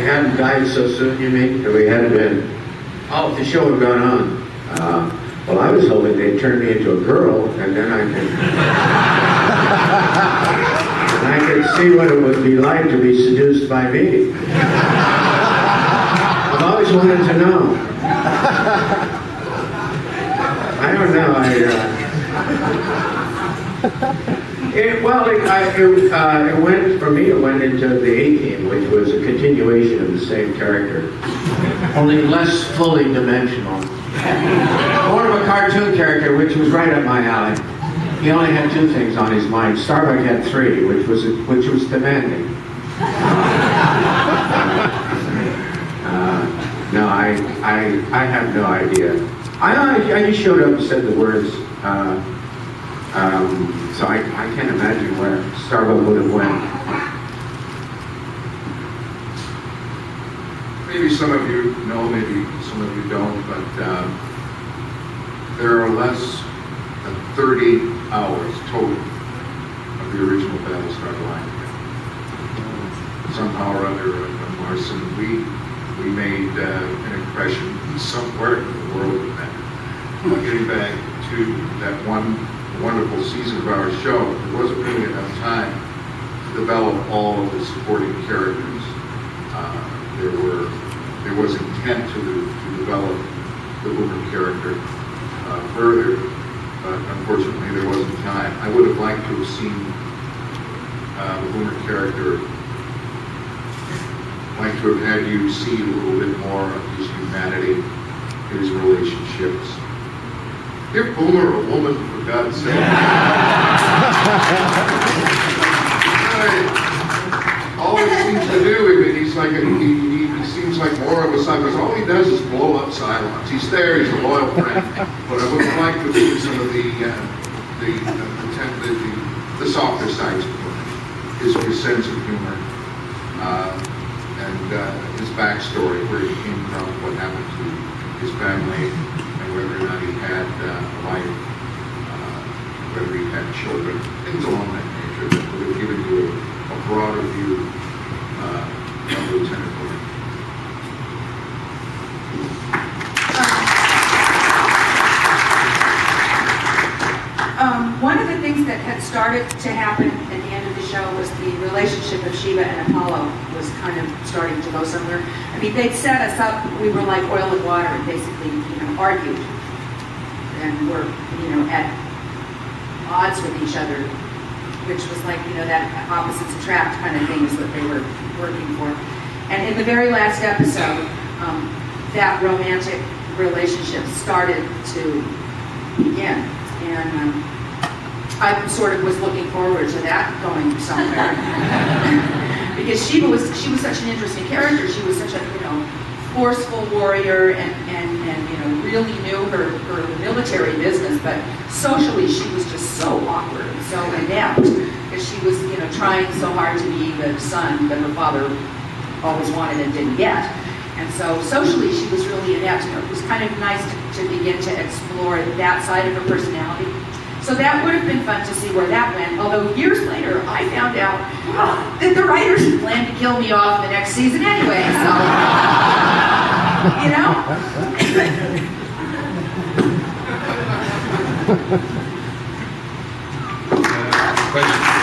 hadn't died so soon, you mean? That we hadn't been. Oh, if the show had gone on. Well, I was hoping they'd turn me into a girl, and then I could see what it would be like to be seduced by me. I've always wanted to know. I don't know. It went, for me, it went into the A-Team, which was a continuation of the same character, only less fully dimensional. More of a cartoon character, which was right up my alley. He only had two things on his mind. Starbuck had three, which was demanding. No, I have no idea. I just showed up and said the words. So I can't imagine where Starbuck would have went. Maybe some of you know, maybe some of you don't, but there are less than 30 hours total of the original Battlestar Galactica. Somehow or other, Marson, we made an impression somewhere in the world with that. Getting back to that one wonderful season of our show, there wasn't really enough time to develop all of the supporting characters. There was intent to develop the Boomer character further, but unfortunately there wasn't time. I would have liked to have seen the Boomer character, like to have had you see a little bit more of his humanity, his relationships. Give Boomer a woman, for God's sake. All he seems to do, he's like he seems like more of a Cylons. All he does is blow up Cylons. He's there, he's a loyal friend. But I would like to see some of the softer sides of him, his sense of humor, and his backstory, where he came from, what happened to his family, and whether or not he had a wife, whether he had children, things along that nature that would have given you a broader view of Lieutenant Boomer. One of the things that had started to happen at the end of the show was the relationship of Shiva and Apollo was kind of starting to go somewhere. I mean, they'd set us up, we were like oil and water and basically, argued. And were, at odds with each other, which was like, that opposites attract kind of thing is what they were working for. And in the very last episode, that romantic relationship started to begin. And I sort of was looking forward to that going somewhere. Because she was such an interesting character. She was such a, forceful warrior and really knew her military business, but socially she was just so awkward and so inept because she was, trying so hard to be the son that her father always wanted and didn't get. And so socially she was really inept. It was kind of nice to begin to explore that side of her personality. So that would have been fun to see where that went. Although years later, I found out that the writers had planned to kill me off in the next season anyway. So, Question.